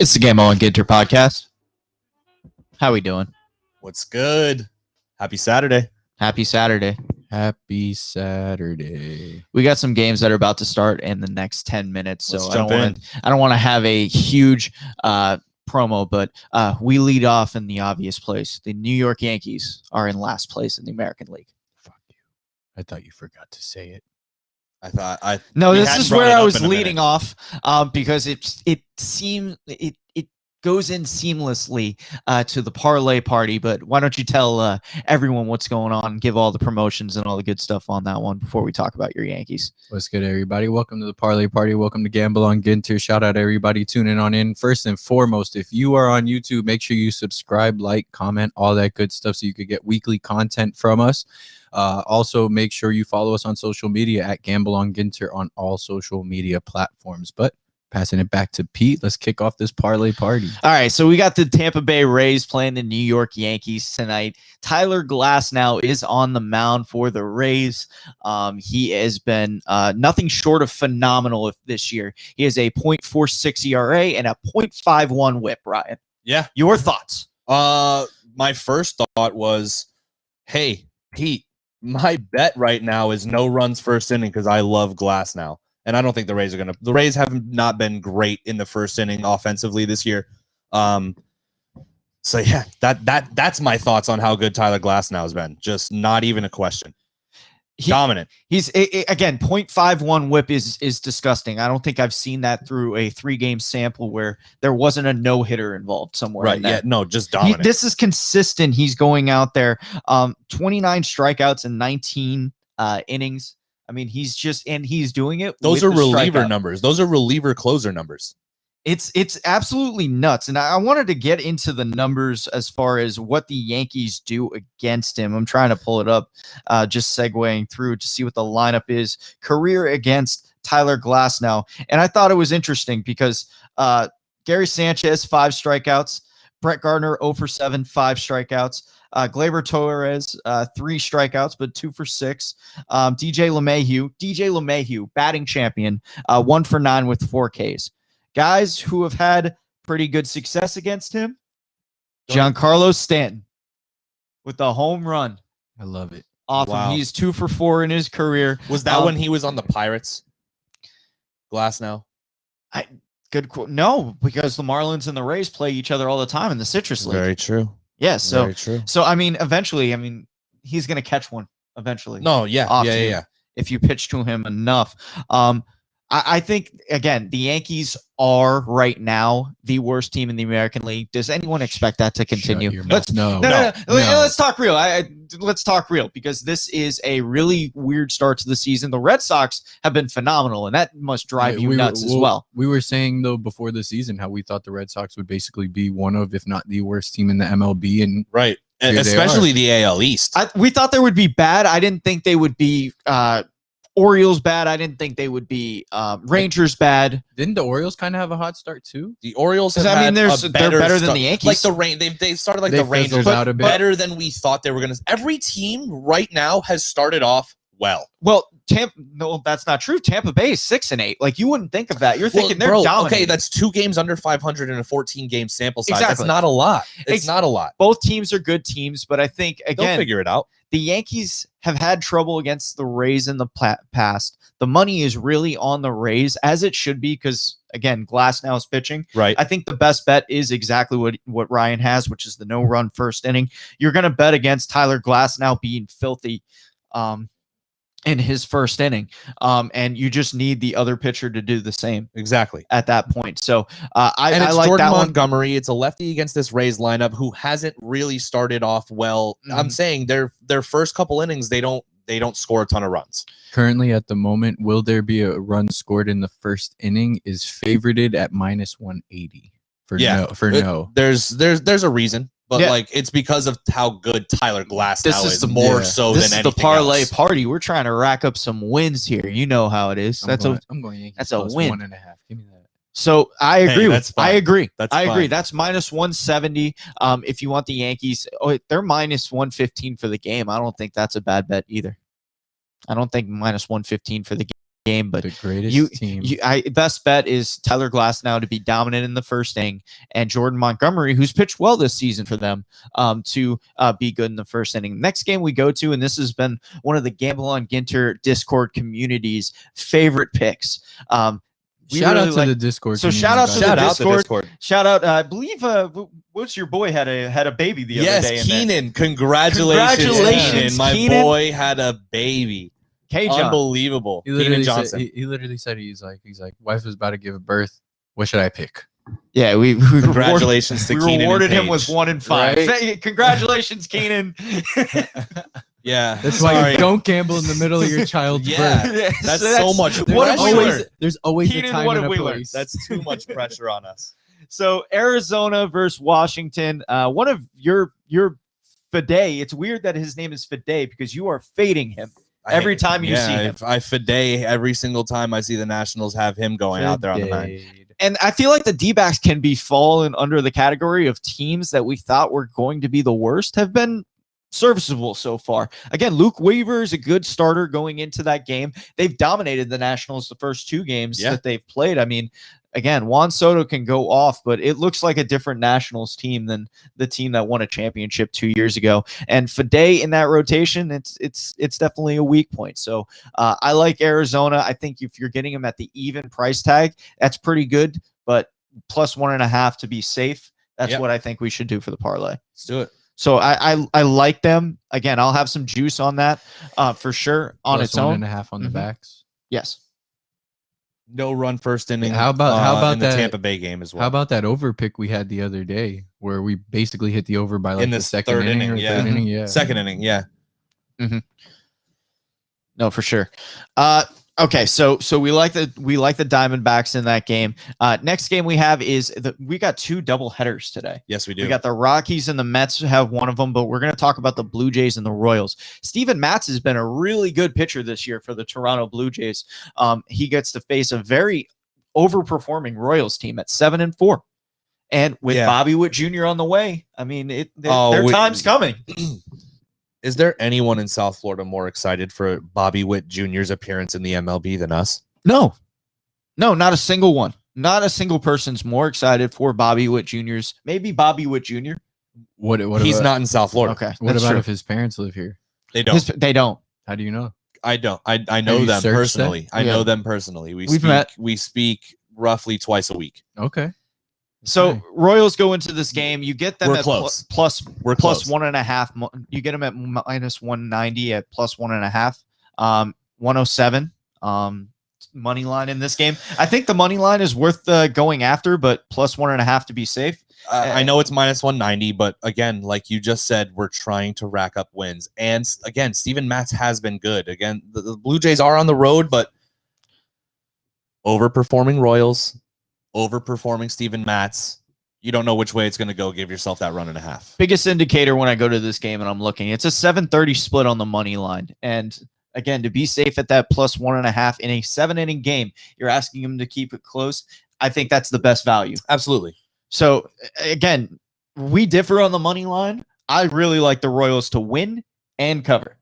It's the Gamble and Ginter podcast. How we doing? What's good? Happy Saturday. Happy Saturday. Happy Saturday. We got some games that are about to start in the next 10 minutes. So Let's I jump in. don't want to have a huge promo, but we lead off in the obvious place. The New York Yankees are in last place in the American League. Fuck you. I thought you forgot to say it. No, we this hadn't is brought where it I up was in a leading minute. off because it goes in seamlessly to the parlay party. But why don't you tell everyone what's going on and give all the promotions and all the good stuff on that one before we talk about your Yankees? What's good, everybody? Welcome to the Parlay Party. Welcome to Gamble on Ginter. Shout out everybody tuning on in. First and foremost, if you are on YouTube, make sure you subscribe, like, comment, all that good stuff so you could get weekly content from us. Also, make sure you follow us on social media at Gamble on Ginter on all social media platforms. But passing it back to Pete, let's kick off this parlay party. All right, so we got the Tampa Bay Rays playing the New York Yankees tonight. Tyler Glasnow is on the mound for the Rays. He has been nothing short of phenomenal this year. He has a .46 ERA and a .51 WHIP. Ryan, Yeah. your thoughts? My first thought was, hey, Pete, my bet right now is no runs first inning because I love Glasnow. And I don't think the Rays are the Rays have not been great in the first inning offensively this year. So yeah, that's my thoughts on how good Tyler Glasnow has been. Just not even a question. Dominant. He's again, .51 WHIP is disgusting. I don't think I've seen that through a 3-game sample where there wasn't a no-hitter involved somewhere. Right. Yeah. No, just dominant. This is consistent. He's going out there, 29 strikeouts in 19 innings. I mean, he's doing it. Those with are the reliever strikeout numbers. Those are reliever closer numbers. It's absolutely nuts. And I wanted to get into the numbers as far as what the Yankees do against him. I'm trying to pull it up, just segueing through to see what the lineup is. Career against Tyler Glasnow. And I thought it was interesting because Gary Sanchez, 5 strikeouts. Brett Gardner, 0 for 7, 5 strikeouts. Gleyber Torres, 3 strikeouts, but 2 for 6. DJ LeMahieu, batting champion, 1 for 9 with 4 Ks. Guys who have had pretty good success against him, Giancarlo Stanton with the home run. I love it. Off Wow. him. He's 2 for 4 in his career. Was that when he was on the Pirates? Glasnow? No, because the Marlins and the Rays play each other all the time in the Citrus League. Very true. Yes, Very true. so I mean, eventually, he's gonna catch one eventually. No, yeah, off yeah, you yeah. if you pitch to him enough. I think, again, the Yankees are right now the worst team in the American League. Does anyone expect that to continue? Shut your mouth. No. Let's talk real. Let's talk real because this is a really weird start to the season. The Red Sox have been phenomenal, and that must drive you nuts as well. We were saying, though, before the season how we thought the Red Sox would basically be one of, if not the worst team in the MLB. And Right. Here they Especially are. the AL East. We thought they would be bad. I didn't think they would be Orioles bad. I didn't think they would be Rangers bad. Didn't the Orioles kind of have a hot start too? The Orioles have I mean, had they're a better better than start. the Yankees. Like they started like They the Rangers, fizzled out a bit. better than we thought they were going to. Every team right now has started off well. Well, no, that's not true. Tampa Bay is 6-8. Like, you wouldn't think of that. You're thinking they're bro, dominating. okay, that's 2 games under 500 in a 14-game sample size. Exactly. That's not a lot. It's not a lot. Both teams are good teams, but I think, They'll again, figure it out. the Yankees have had trouble against the Rays in the past. The money is really on the Rays, as it should be, because, again, Glasnow is pitching. Right. I think the best bet is exactly what Ryan has, which is the no-run first inning. You're going to bet against Tyler Glasnow being filthy in his first inning, and you just need the other pitcher to do the same Exactly. at that point. So I It's like Jordan that one. Montgomery. It's a lefty against this Rays lineup who hasn't really started off well. Mm-hmm. I'm saying their first couple innings they don't score a ton of runs. Currently, at the moment, will there be a run scored in the first inning? Is favorited at -180 no. There's a reason, but Yeah. like it's because of how good Tyler Glasnow This is is the- more yeah. so This than is the anything parlay else. party. We're trying to rack up some wins here. You know how it is. I'm going Yankees that's a plus win. 1.5. Give me that. So I agree. Hey, that's fine. I agree. That's I agree. fine. That's -170. If you want the Yankees, they're -115 for the game. I don't think that's a bad bet either. I don't think -115 for the game game, but The greatest team. best bet is Tyler Glass now to be dominant in the first inning, and Jordan Montgomery, who's pitched well this season for them, to be good in the first inning. Next game we go to, and this has been one of the Gamble on Ginter Discord community's favorite picks. Shout out to the Discord. So shout out to the Discord. Shout out. I believe what's your boy had a baby the other day. Yes, Keenan. Congratulations, Keenan. My boy had a baby. Unbelievable. He literally said he's like wife was about to give birth. What should I pick? Yeah, we congratulations to Keenan. We rewarded him with 1 in 5. Right? Congratulations, Keenan. Yeah, that's why you don't gamble in the middle of your child's birth. Yeah, that's so much. There's always Keenan, a time and a place. That's too much pressure on us. So Arizona versus Washington. One of your Fide. It's weird that his name is Fide because you are fading him every time you see him. I Fide every single time I see the Nationals have him going out there on the mound. And I feel like the D-backs can be fallen under the category of teams that we thought were going to be the worst have been serviceable so far. Again, Luke Weaver is a good starter going into that game. They've dominated the Nationals the first 2 games that they've played. I mean, again, Juan Soto can go off, but it looks like a different Nationals team than the team that won a championship 2 years ago. And Fide in that rotation, it's definitely a weak point. So I like Arizona. I think if you're getting them at the even price tag, that's pretty good, but plus 1.5 to be safe. That's what I think we should do for the parlay. Let's do it. So I like them. Again, I'll have some juice on that for sure on plus its own. 1.5 on the backs. Yes. No run first inning. How about in the Tampa Bay game as well? How about that over pick we had the other day where we basically hit the over by like in the second inning or third inning? Yeah. Second inning, yeah. Mm-hmm. No, for sure. Okay, so we like the Diamondbacks in that game. Next game we have is we got 2 double headers today. Yes, we do. We got the Rockies and the Mets have one of them, but we're going to talk about the Blue Jays and the Royals. Steven Matz has been a really good pitcher this year for the Toronto Blue Jays. He gets to face a very overperforming Royals team at 7-4, and with Bobby Witt Jr. on the way, I mean, their time's coming. Is there anyone in South Florida more excited for Bobby Witt Jr.'s appearance in the MLB than us? No, not a single one. Not a single person's more excited for Bobby Witt Jr.'s. Maybe Bobby Witt Jr. What He's not in South Florida. Okay. What about if his parents live here? They don't. They don't. How do you know? I don't. I know them personally. I know them personally. We've met. We speak roughly twice a week. Okay. So Royals go into this game. You get them We're at close. plus We're close. 1.5. You get them at minus 190 at plus 1.5. 107 money line in this game. I think the money line is worth going after, but plus 1.5 to be safe. I know it's minus 190, but again, like you just said, we're trying to rack up wins. And again, Steven Matz has been good. Again, the Blue Jays are on the road, but overperforming Royals, overperforming Steven Matz. You don't know which way it's going to go. Give yourself that 1.5. Biggest indicator when I go to this game and I'm looking, it's a 730 split on the money line. And again, to be safe at that plus 1.5 in a 7-inning game, you're asking him to keep it close. I think that's the best value. Absolutely. So again, we differ on the money line. I really like the Royals to win and cover.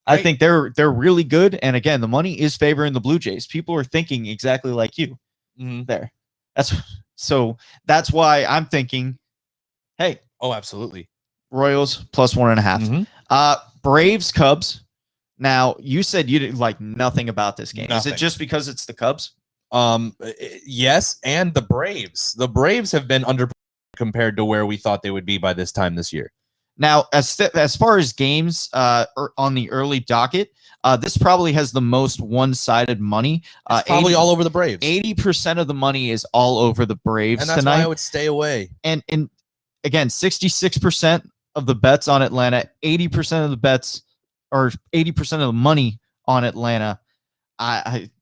Right. I think they're really good. And again, the money is favoring the Blue Jays. People are thinking exactly like you there. That's why I'm thinking, hey. Oh, absolutely. Royals plus 1.5. Braves, Cubs. Now, you said you didn't like nothing about this game. Nothing. Is it just because it's the Cubs? Yes, and the Braves. The Braves have been under compared to where we thought they would be by this time this year. Now, as far as games on the early docket, this probably has the most one-sided money. It's probably all over the Braves. 80% of the money is all over the Braves and that's tonight. Why I would stay away. And again, 66% of the bets on Atlanta, 80% of the bets, or 80% of the money on Atlanta.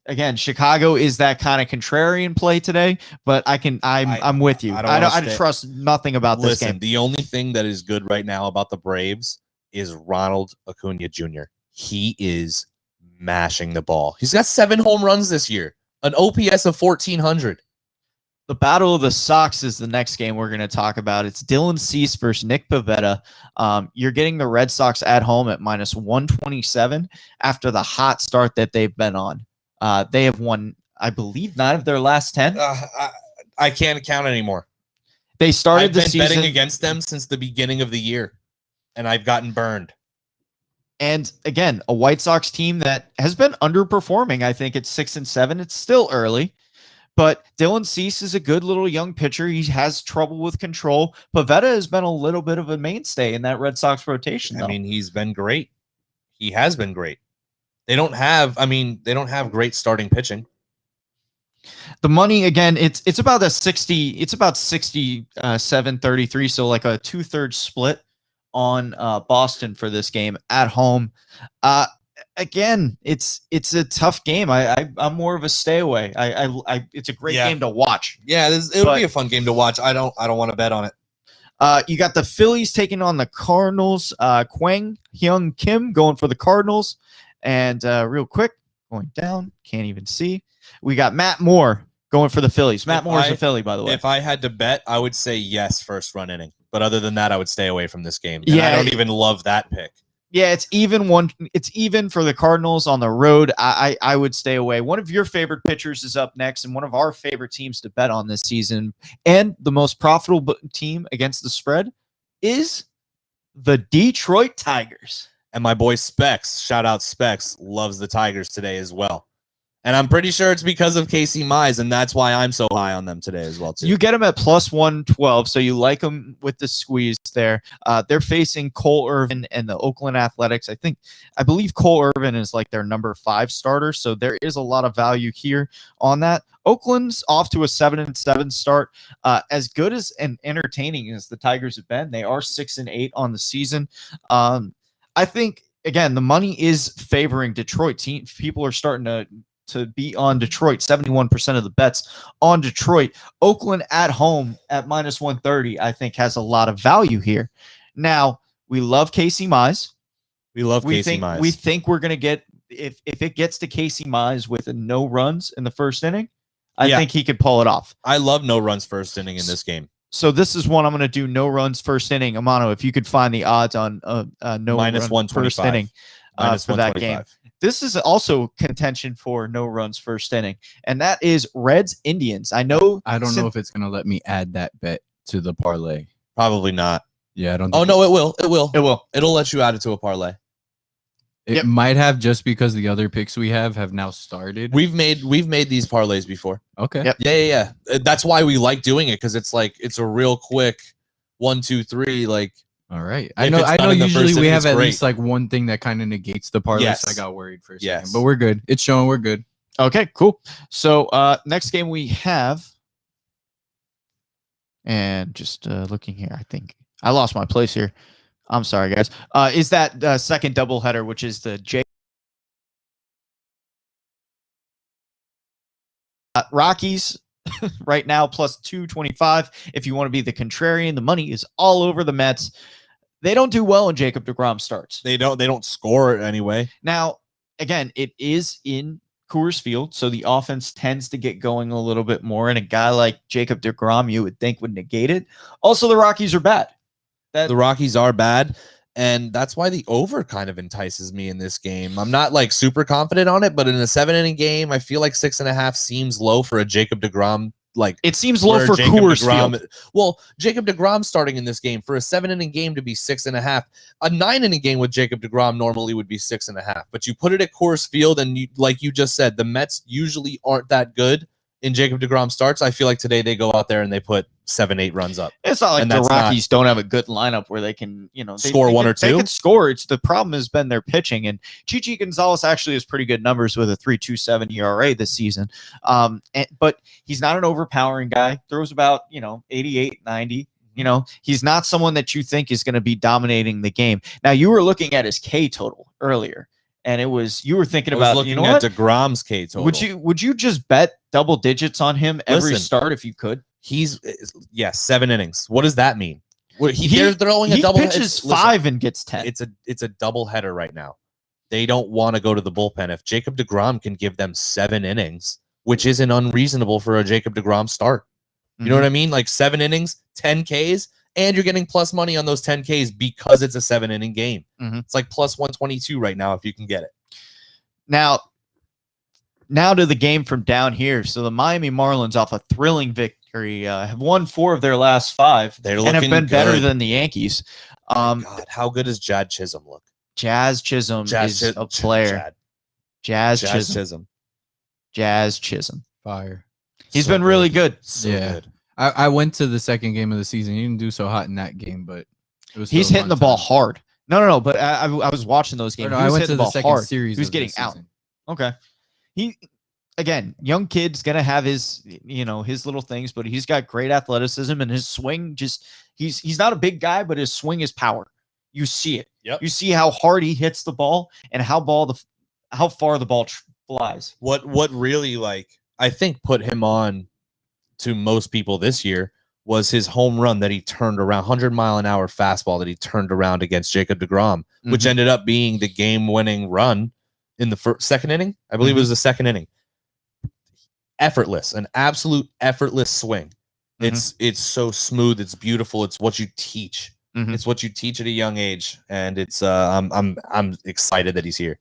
Again, Chicago is that kind of contrarian play today, but I'm with you. I trust nothing about this game. The only thing that is good right now about the Braves is Ronald Acuna Jr. He is mashing the ball. He's got 7 home runs this year, an OPS of 1,400. The Battle of the Sox is the next game we're going to talk about. It's Dylan Cease versus Nick Pivetta. You're getting the Red Sox at home at minus 127 after the hot start that they've been on. They have won, I believe, 9 of their last 10. I can't count anymore. They started I've the been season betting against them since the beginning of the year, and I've gotten burned. And again, a White Sox team that has been underperforming. I think it's 6-7. It's still early, but Dylan Cease is a good little young pitcher. He has trouble with control. Pivetta has been a little bit of a mainstay in that Red Sox rotation, though. I mean, he's been great. He has been great. They don't have great starting pitching. The money, again, it's about a 60. It's about 67-33. So like a 2/3 split on Boston for this game at home. Again, it's a tough game. I'm more of a stay away. It's a great game to watch. Yeah, it'll be a fun game to watch. I don't want to bet on it. You got the Phillies taking on the Cardinals. Kwang Hyung Kim going for the Cardinals. And real quick, going down, can't even see. We got Matt Moore going for the Phillies. Matt Moore is a Philly, by the way. If I had to bet, I would say yes, first run inning. But other than that, I would stay away from this game. And I don't even love that pick. Yeah, it's even for the Cardinals on the road. I would stay away. One of your favorite pitchers is up next, and one of our favorite teams to bet on this season, and the most profitable team against the spread is the Detroit Tigers. And my boy Specs, shout out Specs, loves the Tigers today as well. And I'm pretty sure it's because of Casey Mize, and that's why I'm so high on them today as well, too. You get them at plus 112, so you like them with the squeeze there. They're facing Cole Irvin and the Oakland Athletics. I believe Cole Irvin is like their number 5 starter, so there is a lot of value here on that. Oakland's off to a 7-7 start. As good as and entertaining as the Tigers have been, they are 6-8 on the season. I think, again, the money is favoring Detroit. People are starting to be on Detroit. 71% of the bets on Detroit. Oakland at home at minus 130, I think, has a lot of value here. Now, we love Casey Mize. We think we're going to get, if it gets to Casey Mize with no runs in the first inning, I think he could pull it off. I love no runs first inning in this game. So this is one I'm going to do, no runs first inning. Amano, if you could find the odds on no minus run first inning for that game. This is also contention for no runs first inning, and that is Reds Indians. I don't know if it's going to let me add that bet to the parlay. Probably not. Yeah, I don't. Oh no, it will. It'll let you add it to a parlay. It might have, just because the other picks we have now started. We've made these parlays before. Okay. Yep. Yeah. That's why we like doing it, because it's a real quick 1, 2, 3. Like, all right. I know. Usually we have at least like one thing that kind of negates the parlay. Yes. So I got worried for a second, but we're good. It's showing we're good. Okay, cool. So next game we have, and just looking here, I think I lost my place here. I'm sorry, guys. Is that second doubleheader, which is the Rockies right now plus 225. If you want to be the contrarian, the money is all over the Mets. They don't do well when Jacob deGrom starts. They don't score anyway. Now, again, it is in Coors Field, so the offense tends to get going a little bit more, and a guy like Jacob deGrom, you would think, would negate it. Also, the Rockies are bad. The Rockies are bad, and that's why the over kind of entices me in this game. I'm not like super confident on it, but in a 7-inning game, I feel like 6.5 seems low for a Jacob deGrom. Like, it seems low for Coors Field. Well, Jacob deGrom starting in this game, for a 7-inning game to be 6.5. A 9-inning game with Jacob deGrom normally would be 6.5. But you put it at Coors Field, and like you just said, the Mets usually aren't that good in Jacob deGrom starts. I feel like today they go out there and they put 7-8 runs up. It's not like the Rockies don't have a good lineup where they can, score one or two. They can score. The problem has been their pitching, and Chichi Gonzalez actually has pretty good numbers with a 3.27 ERA this season. But he's not an overpowering guy. Throws about 88, 90. He's not someone that you think is going to be dominating the game. Now, you were looking at his K total earlier, and you were thinking about looking at deGrom's K total. Would you just bet double digits on him every start if you could? He's 7 innings. What does that mean? They're throwing a double. He pitches 5 and gets 10. It's a double header right now. They don't want to go to the bullpen. If Jacob deGrom can give them 7 innings, which isn't unreasonable for a Jacob deGrom start. You know what I mean? Like 7 innings, 10 Ks, and you're getting plus money on those 10 Ks because it's a 7-inning game. It's like plus 122 right now if you can get it. Now, Now to the game from down here. So the Miami Marlins, off a thrilling victory, have won 4 of their last 5 They're and have looking been better good. than the Yankees. God, how good does Jad Chisholm look? Jazz Chisholm is a player. Jazz Chisholm. Jazz Chisholm. Fire. He's been really good. So Yeah. good. I went to the second game of the season. He didn't do so hot in that game, but it was. He's still a hitting the fun ball time. hard. No. But I was watching those games. No, He I was went hitting to the ball second hard. series. He was of the getting out. season. Okay. He again, young kid's gonna have his his little things, but he's got great athleticism and his swing. Just he's not a big guy, but his swing is power. You see it. Yep. You see how hard he hits the ball and how far the ball flies. What really I think put him on to most people this year was his home run that he turned around, 100-mile-an-hour fastball that he turned around against Jacob deGrom, which ended up being the game-winning run in the second inning. I believe it was the second inning. Effortless, an absolute effortless swing. It's so smooth. It's beautiful. It's what you teach. It's what you teach at a young age, and it's I'm excited that he's here.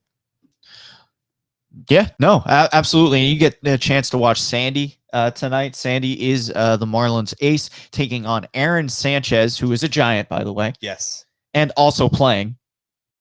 Yeah, no, absolutely. And you get a chance to watch Sandy tonight. Sandy is the Marlins ace, taking on Aaron Sanchez, who is a Giant, by the way. Yes, and also playing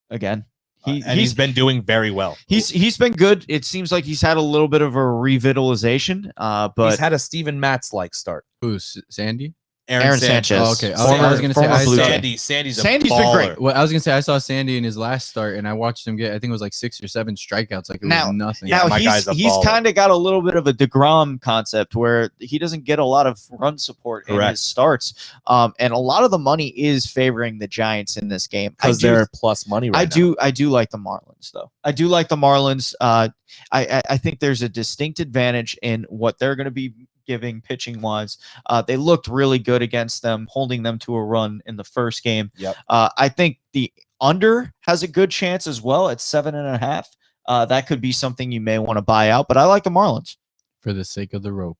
again. He's been doing very well. He's been good. It seems like he's had a little bit of a revitalization, but he's had a Steven Matz-like start. Who's Sandy? Aaron Sanchez. Oh, okay. Former, I was gonna say former Blue Jay. Sandy's Sandy's a been baller. great. Well, I was gonna say I saw Sandy in his last start, and I watched him get. I think it was like 6 or 7 strikeouts. Like it was nothing. Yeah, Now my guy's a he's baller. kind of got a little bit of a DeGrom concept where he doesn't get a lot of run support in his starts, and a lot of the money is favoring the Giants in this game because they're plus money right now. I do like the Marlins though. I do like the Marlins. I think there's a distinct advantage in what they're going to be giving pitching wise. They looked really good against them, holding them to a run in the first game. Yep. I think the under has a good chance as well at 7.5. That could be something you may want to buy out, but I like the Marlins. For the sake of the rope,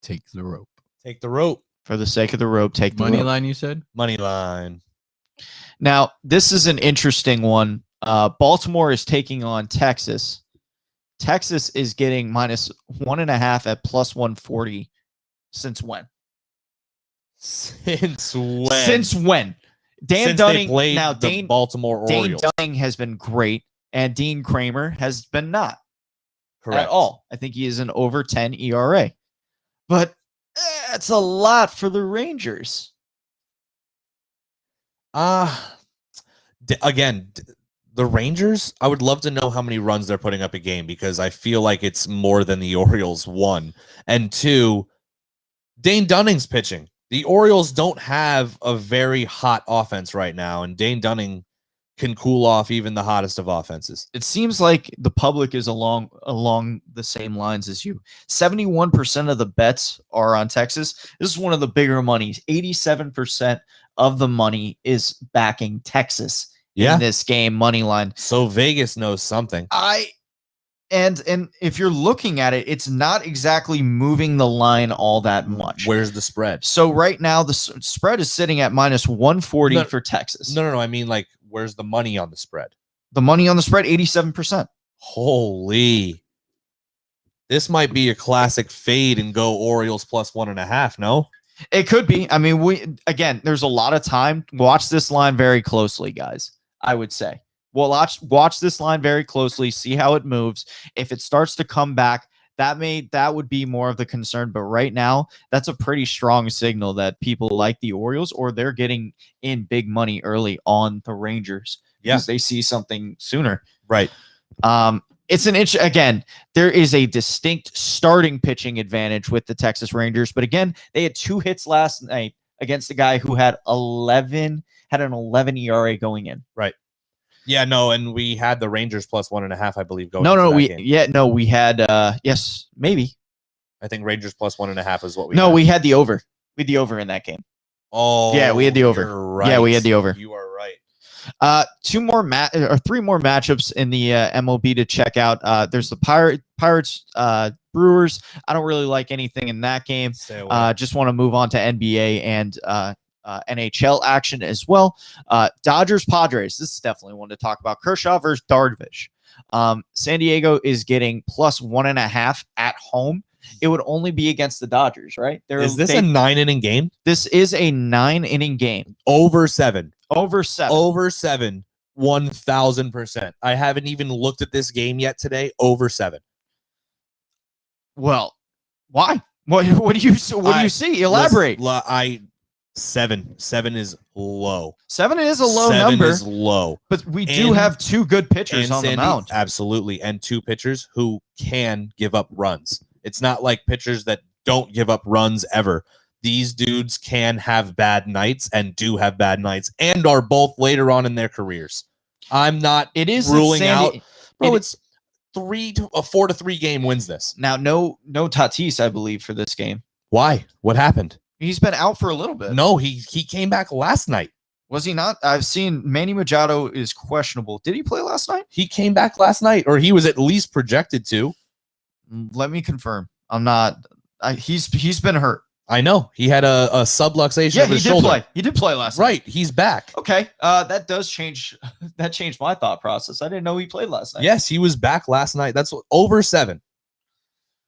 take the rope. Take the rope. For the sake of the rope, take the Money rope. line, you said? Money line. Now, this is an interesting one. Baltimore is taking on Texas. Texas is getting -1.5 at +140. Since when? Since when? Since when? Dan Since Dunning. they played Now, the Baltimore Dane Orioles. Dunning has been great, and Dean Kramer has been not Correct. at all. I think he is an over 10 ERA, but that's a lot for the Rangers. Again, the Rangers, I would love to know how many runs they're putting up a game because I feel like it's more than the Orioles, 1. And 2, Dane Dunning's pitching. The Orioles don't have a very hot offense right now, and Dane Dunning can cool off even the hottest of offenses. It seems like the public is along the same lines as you. 71% of the bets are on Texas. This is one of the bigger monies. 87% of the money is backing Texas in this game, money line. So Vegas knows something. And if you're looking at it, it's not exactly moving the line all that much. Where's the spread? So right now the spread is sitting at -140 for Texas. No. I mean, like, where's the money on the spread? The money on the spread, 87%. Holy. This might be a classic fade and go Orioles +1.5, no? It could be. I mean, there's a lot of time. Watch this line very closely, guys. I would say. Well, watch this line very closely, see how it moves. If it starts to come back, that would be more of the concern. But right now, that's a pretty strong signal that people like the Orioles or they're getting in big money early on the Rangers because they see something sooner. Right. It's an inch again. There is a distinct starting pitching advantage with the Texas Rangers, but again, they had 2 hits last night against a guy who had an 11 ERA going in. Right. Yeah, no, and we had the Rangers +1.5, I believe, going. We had yes, maybe. I think Rangers +1.5 is what we. No, had. we had the over. We had the over in that game. Oh, yeah, we had the over. You're right. Yeah, we had the over. You are right. 3 more matchups in the MLB to check out. There's the Pirates Brewers. I don't really like anything in that game. Just want to move on to NBA and NHL action as well. Dodgers Padres. This is definitely one to talk about. Kershaw versus Darvish. San Diego is getting +1.5 at home. It would only be against the Dodgers, right? Is this a 9-inning game? This is a 9-inning game. Over 7. Over 7. Over 7. 1,000%. I haven't even looked at this game yet today. Over 7. Well, why? What do you see? Elaborate. 7. 7 is low. 7 is a low 7 number. is low. But we do have 2 good pitchers on the mound. Absolutely. And 2 pitchers who can give up runs. It's not like pitchers that don't give up runs ever. These dudes can have bad nights and do have bad nights and are both later on in their careers. I'm not ruling out. Bro, it's 4-3 game wins this. Now, no Tatis, I believe, for this game. Why? What happened? He's been out for a little bit. No, he came back last night. Was he not? I've seen Manny Machado is questionable. Did he play last night? He came back last night, or he was at least projected to. Let me confirm. I'm not. He's been hurt. I know. He had a subluxation of his shoulder. He did play last night. Right. He's back. Okay. That does change. That changed my thought process. I didn't know he played last night. Yes, he was back last night. That's over 7.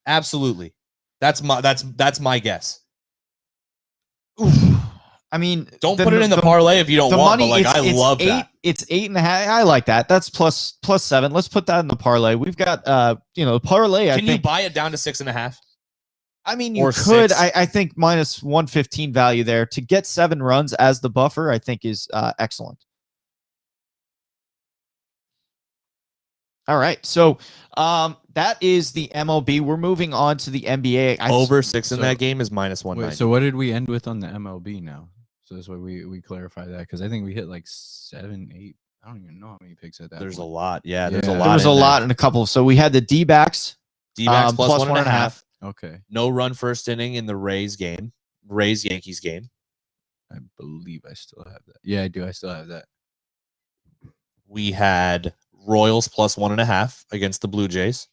Absolutely. That's my guess. Oof. I mean, don't put it in the parlay if you don't want. Money, but I love that. It's 8.5. I like that. That's plus 7. Let's put that in the parlay. We've got the parlay. Can you buy it down to 6.5? I mean, you could. I think -115 value there to get 7 runs as the buffer. I think is excellent. All right, so that is the MLB. We're moving on to the NBA. Over 6 in that game is -190. So what did we end with on the MLB now? So that's why we clarify that, because I think we hit like 7, 8. I don't even know how many picks at that. There's point. a lot. Yeah, there's a lot. There was a lot in a couple. So we had the D-backs. D-backs plus 1.5. Okay. No run first inning in the Rays Yankees game. I believe I still have that. Yeah, I do. I still have that. We had Royals plus 1.5 against the Blue Jays.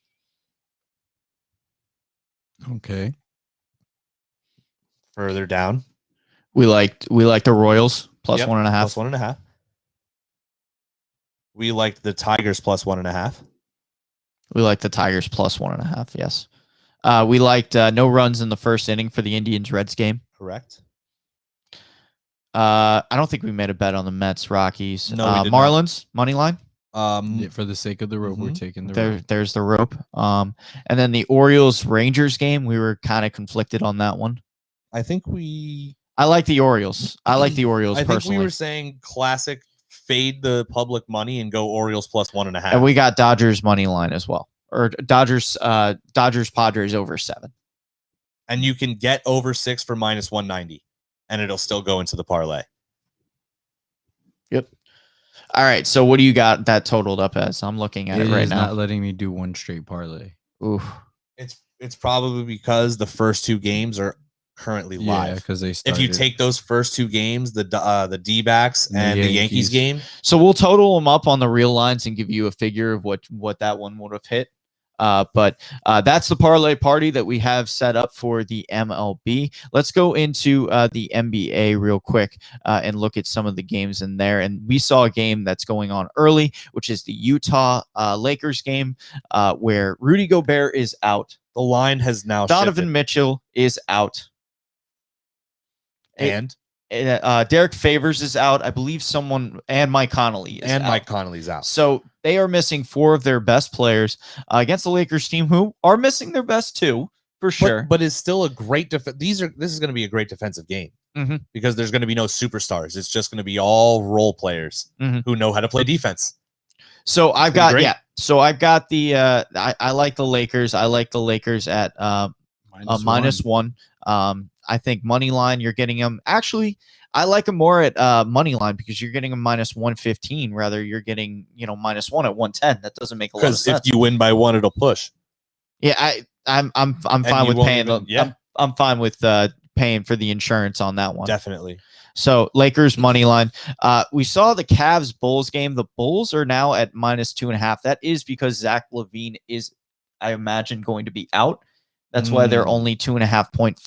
Okay. Further down, we liked the Royals plus 1.5. Plus 1.5. We liked the Tigers plus 1.5. We liked the Tigers plus 1.5. Yes. We liked no runs in the first inning for the Indians-Reds game. Correct. I don't think we made a bet on the Mets, Rockies. No, we did Marlins, money line. Yeah, for the sake of the rope, we're taking the rope. There's the rope. And then the Orioles-Rangers game, we were kind of conflicted on that one. I like the Orioles. I like the Orioles personally. I think we were saying classic fade the public money and go Orioles plus 1.5. And we got Dodgers money line as well. Or Dodgers Padres over 7. And you can get over 6 for -190, and it'll still go into the parlay. Yep. All right. So what do you got that totaled up as? I'm looking at it right now. Not letting me do one straight parlay. Oof. It's probably because the first 2 games are currently live. Yeah, because they started. If you take those first 2 games, the D-backs and the Yankees game. So we'll total them up on the real lines and give you a figure of what that one would have hit. But that's the parlay party that we have set up for the MLB. Let's go into the NBA real quick and look at some of the games in there. And we saw a game that's going on early, which is the Utah Lakers game, where Rudy Gobert is out. The line has now Donovan shifted. Mitchell is out. And Derek Favors is out. I believe and Mike Conley is out. Mike Conley's out. So they are missing 4 of their best players against the Lakers team, who are missing their best 2 for sure. But it's still a great This is going to be a great defensive game because there's going to be no superstars. It's just going to be all role players who know how to play defense. So I've got the I like the Lakers. I like the Lakers at -1. I think money line, you're getting them. Actually, I like them more at money line because you're getting them -115. Rather, you're getting -1 at 110. That doesn't make a lot of sense. Because if you win by 1, it'll push. Yeah, I'm fine with paying. I'm fine with paying for the insurance on that one. Definitely. So Lakers money line. We saw the Cavs Bulls game. The Bulls are now at -2.5. That is because Zach LaVine is, I imagine, going to be out. That's why they're only 2.5 point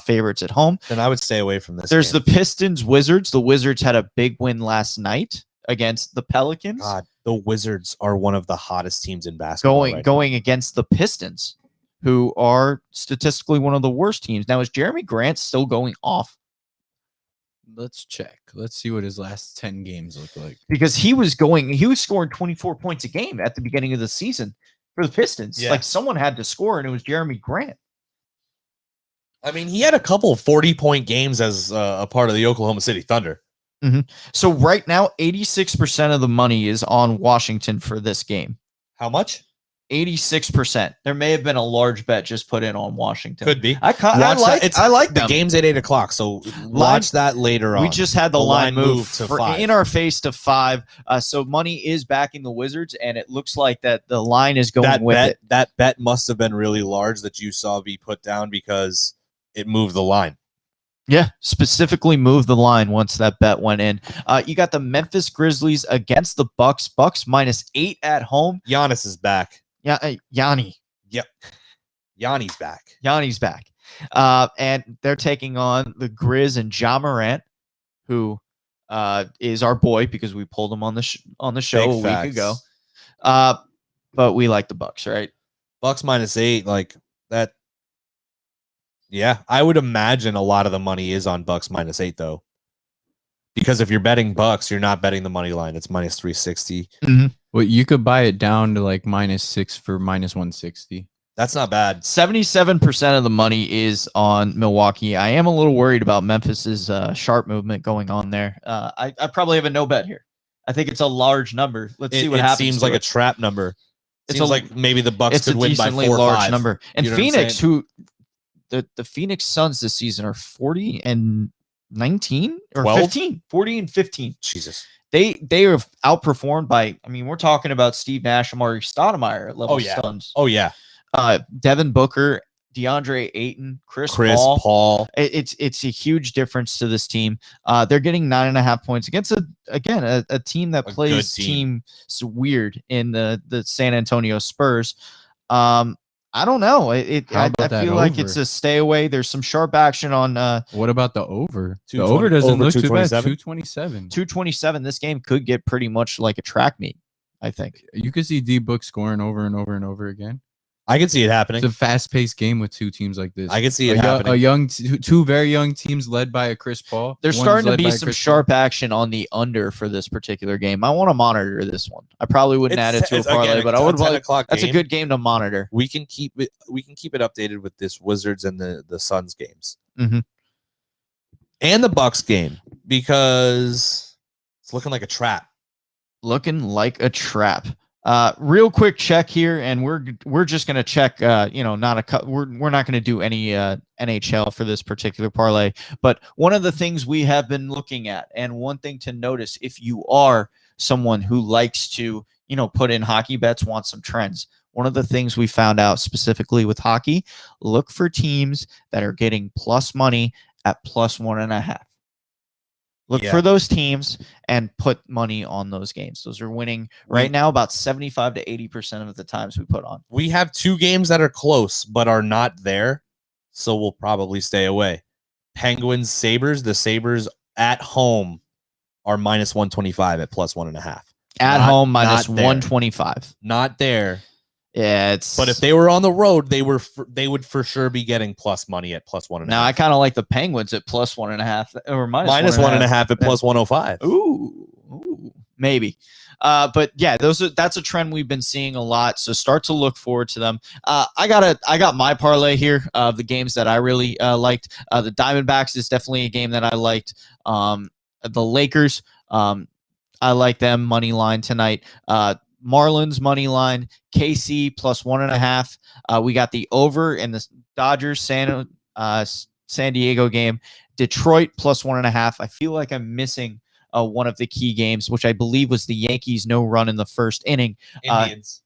favorites at home. Then I would stay away from this. There's the Pistons Wizards. The Wizards had a big win last night against the Pelicans. God, the Wizards are one of the hottest teams in basketball. Going against the Pistons, who are statistically one of the worst teams. Now, is Jeremy Grant still going off? Let's check. Let's see what his last 10 games look like. Because he was scoring 24 points a game at the beginning of the season for the Pistons. Yeah. Like someone had to score, and it was Jeremy Grant. I mean, he had a couple 40-point games as a part of the Oklahoma City Thunder. So right now, 86% of the money is on Washington for this game. How much? 86%. There may have been a large bet just put in on Washington. Could be. I like the them. game's at 8:00, so watch that later on. We just had the line move to 5 in our face to 5. So money is backing the Wizards, and it looks like that the line is going with it. That bet must have been really large that you saw be put down because it moved the line. Yeah, specifically moved the line once that bet went in. You got the Memphis Grizzlies against the Bucks. Bucks -8 at home. Giannis is back. Yeah, Yanni. Yep. Yanni's back. Yanni's back. And they're taking on the Grizz and Ja Morant, who is our boy because we pulled him on the show Big a facts. week ago. But we like the Bucks, right? Bucks -8, like that. Yeah, I would imagine a lot of the money is on Bucks -8 though, because if you're betting Bucks, you're not betting the money line. It's -360. Well, you could buy it down to like -6 for -160. That's not bad. 77% of the money is on Milwaukee. I am a little worried about Memphis's sharp movement going on there. I probably have a no bet here. I think it's a large number. Let's see what happens. It seems like a trap number. It seems like maybe the Bucks could win by 4 or 5. Number. And You know what I'm Phoenix, saying? the Phoenix Suns this season are 40-19 or 12? 15. 40-15. Jesus. They are outperformed by, I mean, we're talking about Steve Nash, Amari Stoudemire at level Suns. Oh yeah. Devin Booker, DeAndre Ayton, Chris Paul. It's a huge difference to this team. They're getting 9.5 points against a team that plays teams weird in the San Antonio Spurs. I don't know. I feel like it's a stay away. There's some sharp action on. What about the over? The over doesn't look too bad. 227. 227. This game could get pretty much like a track meet. I think you could see D-Book scoring over and over and over again. I can see it happening. It's a fast-paced game with two teams like this. I can see it happening. Two very young teams led by a Chris Paul. There's starting to be some sharp action on the under for this particular game. I want to monitor this one. I probably wouldn't add it to a parlay, but I would like. That's a good game to monitor. We can keep it. We can keep it updated with this Wizards and the Suns games, and the Bucks game because it's looking like a trap. Real quick check here, and we're just gonna check. We're not gonna do any NHL for this particular parlay. But one of the things we have been looking at, and one thing to notice, if you are someone who likes to put in hockey bets, want some trends. One of the things we found out specifically with hockey, look for teams that are getting plus money at +1.5. Look for those teams and put money on those games. Those are winning right now about 75 to 80% of the times we put on. We have 2 games that are close but are not there, so we'll probably stay away. Penguins, Sabres. The Sabres at home are -125 at +1.5. At home, -125. Not there. Yeah, but if they were on the road, they would for sure be getting plus money at +1.5. Now I kind of like the Penguins at +1.5 or -1.5 at +105. Ooh, maybe. But yeah, that's a trend we've been seeing a lot. So start to look forward to them. I got my parlay here of the games that I really liked. The Diamondbacks is definitely a game that I liked. The Lakers, I like them money line tonight. Marlins money line, KC +1.5. We got the over in the Dodgers San Diego game. Detroit +1.5. I feel like I'm missing one of the key games, which I believe was the Yankees no run in the first inning. Indians.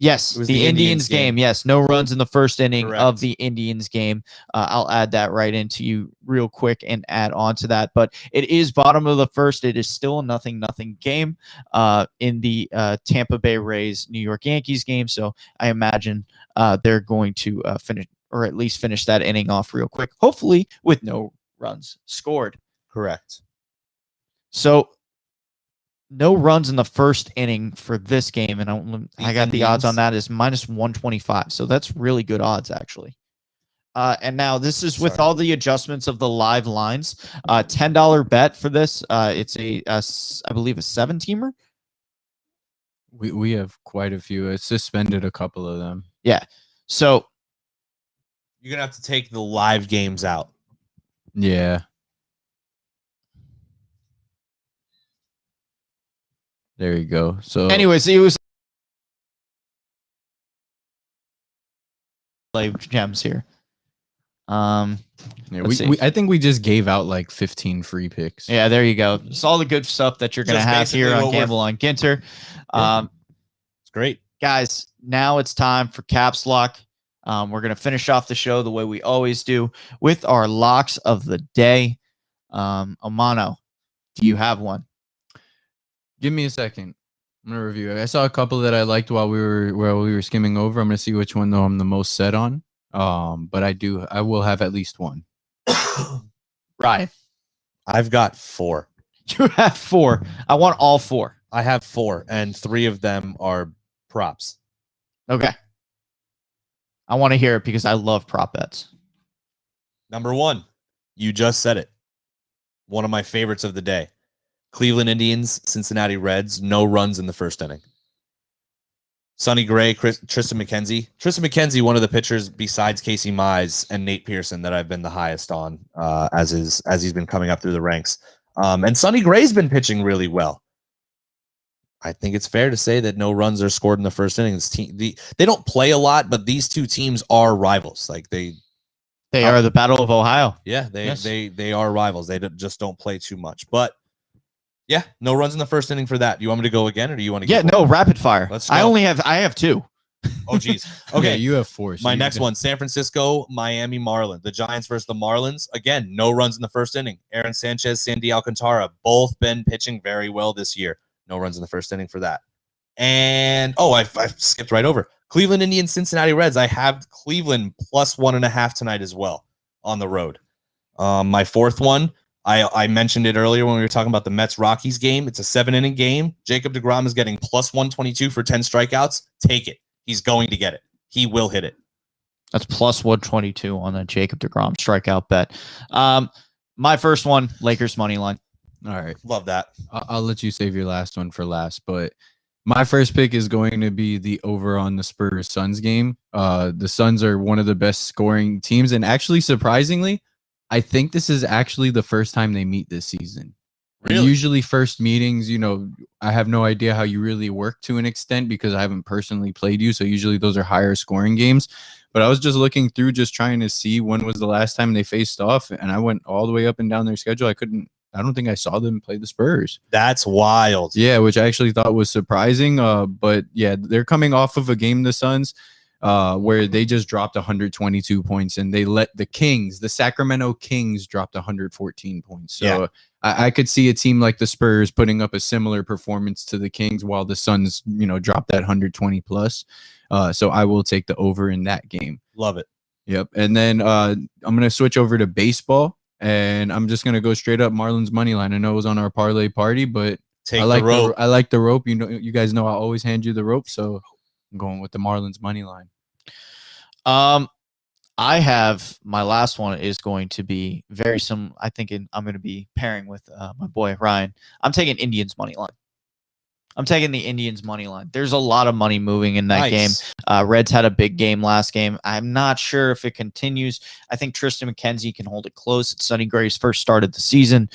Yes, the Indians game. Yes, no runs in the first inning Correct. of the Indians game. I'll add that right into you real quick and add on to that. But it is bottom of the first. It is still a 0-0 game in the Tampa Bay Rays New York Yankees game. So I imagine they're going to finish, or at least finish that inning off real quick, hopefully with no runs scored. Correct. So no runs in the first inning for this game, and I got the odds on that is -125. So that's really good odds, actually. And now this is with all the adjustments of the live lines. $10 bet for this. It's I believe a 7-teamer. We have quite a few. It's suspended a couple of them. Yeah. So you're gonna have to take the live games out. Yeah. There you go. So anyways, it was live gems here. Yeah, I think we just gave out like 15 free picks. Yeah, there you go. It's all the good stuff that you're going to have here on Gamble on Ginter. It's great. Guys, now it's time for Caps Lock. We're going to finish off the show the way we always do with our locks of the day. Amano, do you have one? Give me a second. I'm going to review it. I saw a couple that I liked while we were skimming over. I'm going to see which one though I'm the most set on. But I will have at least one. Ryan, I've got 4. You have 4. I want all 4. I have 4, and 3 of them are props. Okay. I want to hear it because I love prop bets. Number 1, you just said it. One of my favorites of the day. Cleveland Indians, Cincinnati Reds, no runs in the first inning. Sonny Gray, Tristan McKenzie. Tristan McKenzie, one of the pitchers besides Casey Mize and Nate Pearson that I've been the highest on as he's been coming up through the ranks. And Sonny Gray's been pitching really well. I think it's fair to say that no runs are scored in the first inning. They don't play a lot, but these two teams are rivals. Like they are the Battle of Ohio. Yeah, they are rivals. They just don't play too much. But yeah, no runs in the first inning for that. You want me to go again, or do you want to? Yeah, no, rapid fire. Let's go. I have 2. Oh, geez. Okay, yeah, you have 4. So my next one: San Francisco, Miami Marlins. The Giants versus the Marlins. Again, no runs in the first inning. Aaron Sanchez, Sandy Alcantara, both been pitching very well this year. No runs in the first inning for that. And I skipped right over Cleveland Indians, Cincinnati Reds. I have Cleveland plus 1.5 tonight as well on the road. My fourth one. I mentioned it earlier when we were talking about the Mets-Rockies game. It's a 7-inning game. Jacob deGrom is getting plus 122 for 10 strikeouts. Take it. He's going to get it. He will hit it. That's plus 122 on the Jacob deGrom strikeout bet. My first one, Lakers money line. All right. Love that. I'll let you save your last one for last, but my first pick is going to be the over on the Spurs-Suns game. The Suns are one of the best scoring teams, and actually, surprisingly, I think this is actually the first time they meet this season. Really? Usually first meetings, I have no idea how you really work to an extent because I haven't personally played you. So usually those are higher scoring games. But I was just looking through, just trying to see when was the last time they faced off. And I went all the way up and down their schedule. I don't think I saw them play the Spurs. That's wild. Yeah, which I actually thought was surprising. But yeah, they're coming off of a game, the Suns, where they just dropped 122 points and they let the Sacramento Kings dropped 114 points. So yeah. I could see a team like the Spurs putting up a similar performance to the Kings while the Suns, dropped that 120 plus. So I will take the over in that game. Love it. Yep. And then I'm going to switch over to baseball and I'm just going to go straight up Marlins money line. I know it was on our parlay party, but I like the rope. You guys know I always hand you the rope. So I'm going with the Marlins money line. I have my last one is going to be very similar. I'm going to be pairing with my boy Ryan. I'm taking Indians money line. I'm taking the Indians money line. There's a lot of money moving in that game. Reds had a big game last game. I'm not sure if it continues. I think Tristan McKenzie can hold it close. It's Sonny Gray's first start of the season.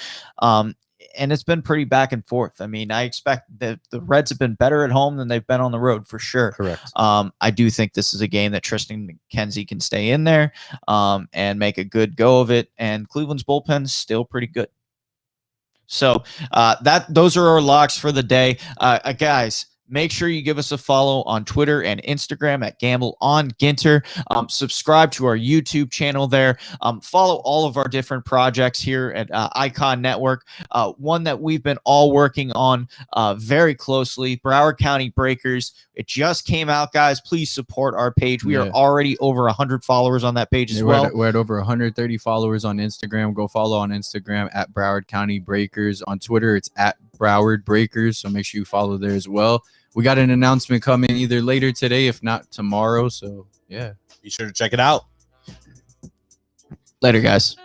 And it's been pretty back and forth. I mean, I expect that the Reds have been better at home than they've been on the road for sure. Correct. I do think this is a game that Tristan McKenzie can stay in there and make a good go of it. And Cleveland's bullpen is still pretty good. So those are our locks for the day. Guys, make sure you give us a follow on Twitter and Instagram at Gamble on Ginter. Subscribe to our YouTube channel there. Follow all of our different projects here at Icon Network. One that we've been all working on very closely, Broward County Breakers. It just came out, guys. Please support our page. We are already over 100 followers on that page as well. We're at over 130 followers on Instagram. Go follow on Instagram at Broward County Breakers. On Twitter, it's at Broward Breakers. So make sure you follow there as well. We got an announcement coming either later today, if not tomorrow. So yeah, Be sure to check it out. Later, guys.